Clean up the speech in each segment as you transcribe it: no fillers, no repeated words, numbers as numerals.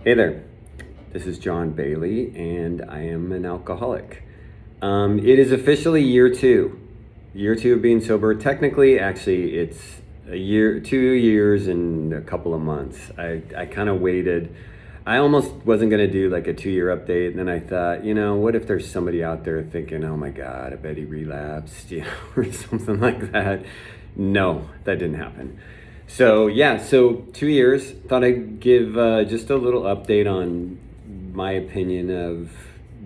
Hey there, this is John Bailey, and I am an alcoholic. It is officially year two of being sober. Technically, actually, it's a year, 2 years and a couple of months. I kind of waited. I almost wasn't going to do like a 2 year update, and then I thought, what if there's somebody out there thinking, oh my God, I bet he relapsed, or something like that. No, that didn't happen. So 2 years. Thought I'd give just a little update on my opinion of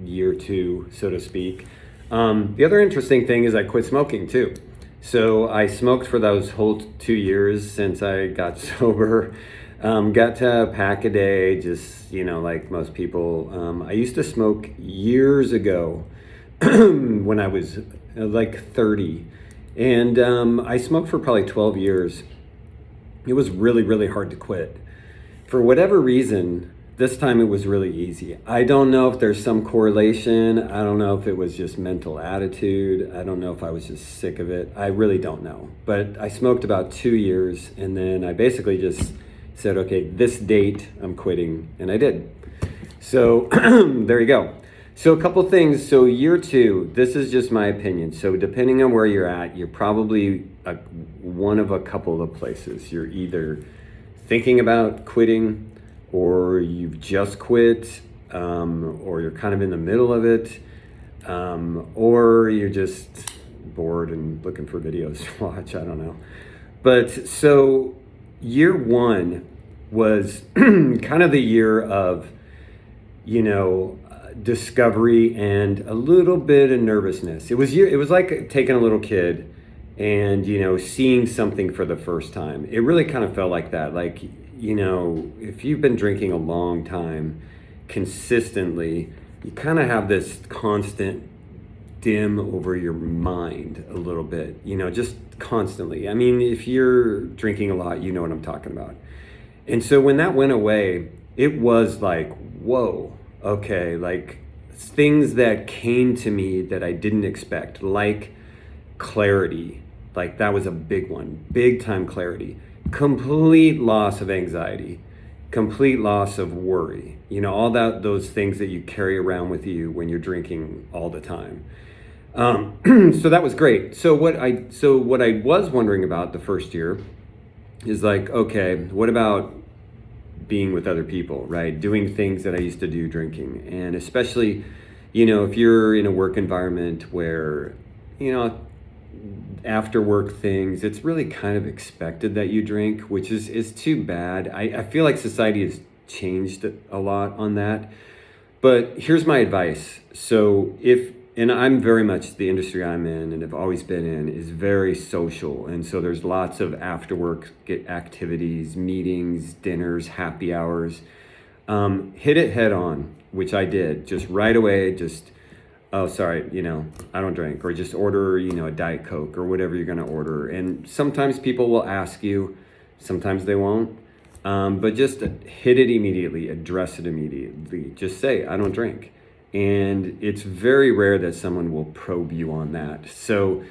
year two, so to speak. The other interesting thing is I quit smoking too. So I smoked for those whole 2 years since I got sober. Got to a pack a day, just, like most people. I used to smoke years ago when I was like 30. And I smoked for probably 12 years. It was really, really hard to quit. For whatever reason, this time it was really easy. I don't know if there's some correlation. I don't know if it was just mental attitude. I don't know if I was just sick of it. I really don't know. But I smoked about 2 years, and then I basically just said, okay, this date I'm quitting, and I did. So there you go. So a couple things. So year two, this is just my opinion. So depending on where you're at, you're probably one of a couple of places. You're either thinking about quitting, or you've just quit, or you're kind of in the middle of it, or you're just bored and looking for videos to watch. I don't know. But so year one was kind of the year of, discovery and a little bit of nervousness. It was like taking a little kid and seeing something for the first time. It really kind of felt like that. Like, if you've been drinking a long time consistently, you kind of have this constant dim over your mind a little bit, just constantly. I mean, if you're drinking a lot, you know what I'm talking about. And so when that went away, it was like, whoa. Okay, like things that came to me that I didn't expect, like clarity, like that was a big one, big time clarity, complete loss of anxiety, complete loss of worry, all those things that you carry around with you when you're drinking all the time. So that was great. So what I was wondering about the first year is like, okay, what about being with other people, right? Doing things that I used to do drinking. And especially, if you're in a work environment where, after work things, it's really kind of expected that you drink, which is too bad. I feel like society has changed a lot on that. But here's my advice. So and I'm very much, the industry I'm in and have always been in is very social. And so there's lots of after work activities, meetings, dinners, happy hours. Hit it head on, which I did just right away. Just, oh, sorry, I don't drink, or just order, a Diet Coke or whatever you're going to order. And sometimes people will ask you, sometimes they won't. But just hit it immediately, address it immediately. Just say, I don't drink. And it's very rare that someone will probe you on that. So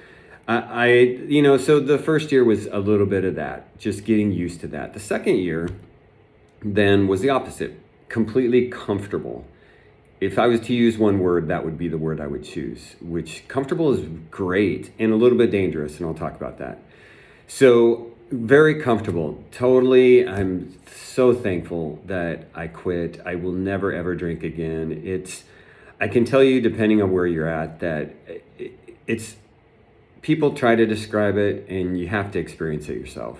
so the first year was a little bit of that, just getting used to that. The second year then was the opposite, completely comfortable. If I was to use one word, that would be the word I would choose, which comfortable is great and a little bit dangerous, and I'll talk about that. So very comfortable, totally. I'm so thankful that I quit. I will never, ever drink again. I can tell you, depending on where you're at, that it's, people try to describe it and you have to experience it yourself,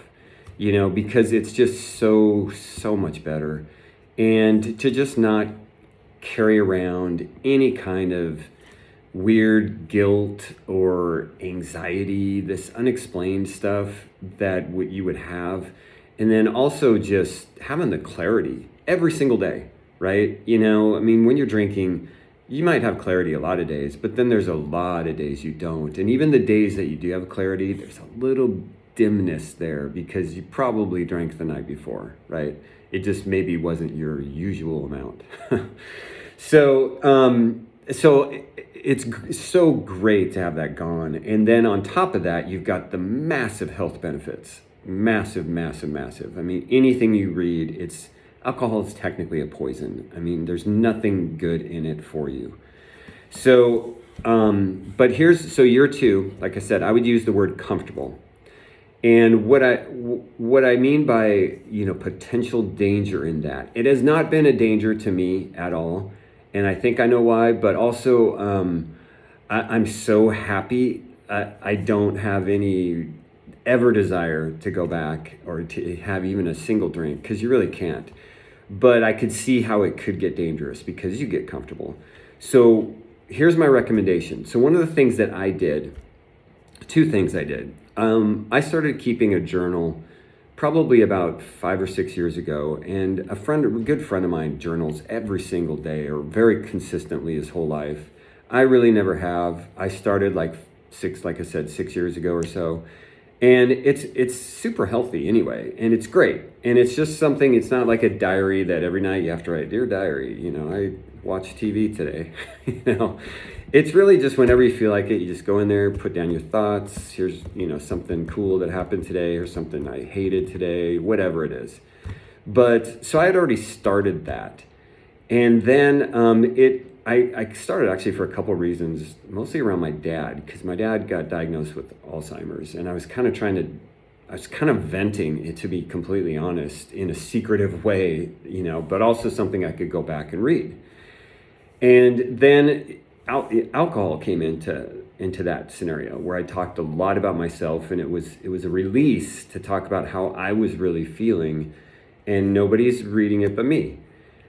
because it's just so much better. And to just not carry around any kind of weird guilt or anxiety, this unexplained stuff that you would have. And then also just having the clarity every single day, right? When you're drinking, you might have clarity a lot of days, but then there's a lot of days you don't. And even the days that you do have clarity, there's a little dimness there because you probably drank the night before, right? It just maybe wasn't your usual amount. So it's so great to have that gone. And then on top of that, you've got the massive health benefits. Massive, massive, massive. I mean, anything you read, it's alcohol is technically a poison. I mean, there's nothing good in it for you. So, but so year two, like I said, I would use the word comfortable. And what I mean by, potential danger in that, it has not been a danger to me at all. And I think I know why, but also I'm so happy. I don't have any ever desire to go back or to have even a single drink, because you really can't. But I could see how it could get dangerous because you get comfortable. So here's my recommendation. So one of the things that I did, two things I did. I started keeping a journal probably about 5 or 6 years ago, and a good friend of mine journals every single day or very consistently his whole life. I really never have. I started like I said, 6 years ago or so. And it's super healthy anyway, and it's great. And it's just something, it's not like a diary that every night you have to write, "Dear diary, I watched TV today." It's really just whenever you feel like it, you just go in there, put down your thoughts. Here's, something cool that happened today, or something I hated today, whatever it is. But so I had already started that. And then I started actually for a couple of reasons, mostly around my dad, because my dad got diagnosed with Alzheimer's, and I was kind of venting it, to be completely honest, in a secretive way, but also something I could go back and read. And then alcohol came into that scenario where I talked a lot about myself, and it was a release to talk about how I was really feeling, and nobody's reading it but me.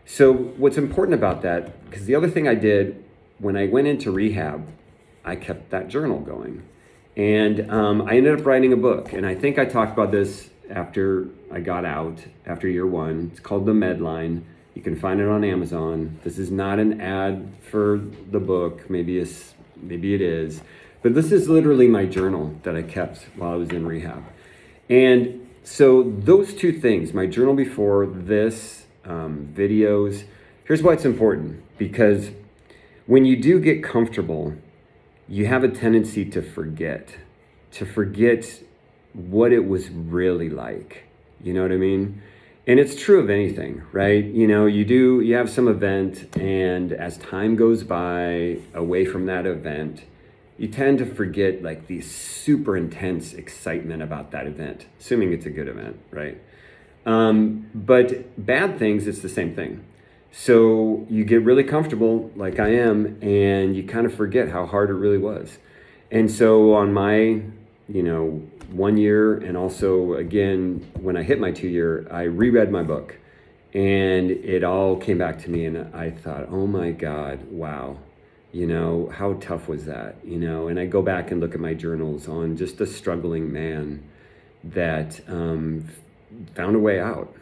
So what's important about that, because the other thing I did when I went into rehab, I kept that journal going. And I ended up writing a book. And I think I talked about this after I got out, after year one. It's called The Medline. You can find it on Amazon. This is not an ad for the book. Maybe it is. But this is literally my journal that I kept while I was in rehab. And so those two things, my journal before this, videos, here's why it's important. Because when you do get comfortable, you have a tendency to forget what it was really like. You know what I mean? And it's true of anything, right? You have some event, and as time goes by away from that event, you tend to forget like the super intense excitement about that event, assuming it's a good event, right? But bad things, it's the same thing. So you get really comfortable, like I am, and you kind of forget how hard it really was. And so on my, 1 year, and also again, when I hit my 2 year, I reread my book, and it all came back to me, and I thought, oh my God, wow. How tough was that? And I go back and look at my journals on just a struggling man that, found a way out,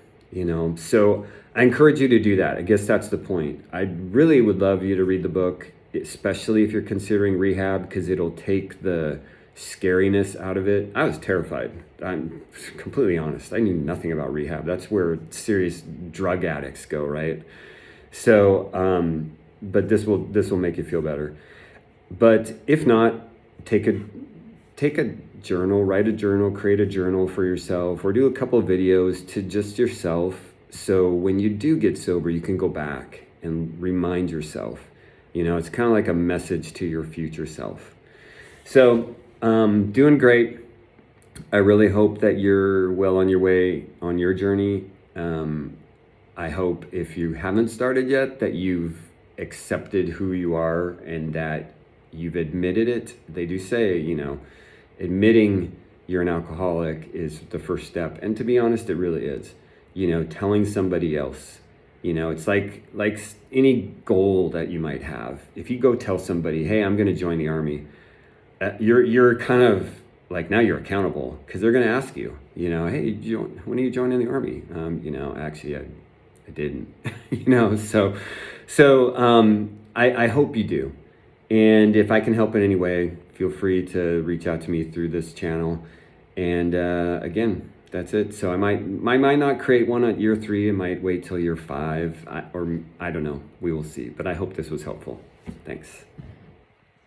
So I encourage you to do that. I guess that's the point. I really would love you to read the book, especially if you're considering rehab, because it'll take the scariness out of it. I was terrified. I'm completely honest. I knew nothing about rehab. That's where serious drug addicts go, right? So, but this will make you feel better. But if not, take a journal, write a journal, create a journal for yourself, or do a couple of videos to just yourself. So when you do get sober, you can go back and remind yourself. It's kind of like a message to your future self. So, doing great. I really hope that you're well on your way on your journey. I hope if you haven't started yet, that you've accepted who you are and that you've admitted it. They do say, admitting you're an alcoholic is the first step. And to be honest, it really is. Telling somebody else, it's like any goal that you might have. If you go tell somebody, hey, I'm going to join the Army, you're kind of like, now you're accountable, because they're going to ask you, hey, when are you joining the Army? Actually, I didn't, so I hope you do. And if I can help in any way, feel free to reach out to me through this channel. And again, that's it. So I might not create one at year 3. I might wait till year 5, or I don't know. We will see. But I hope this was helpful. Thanks.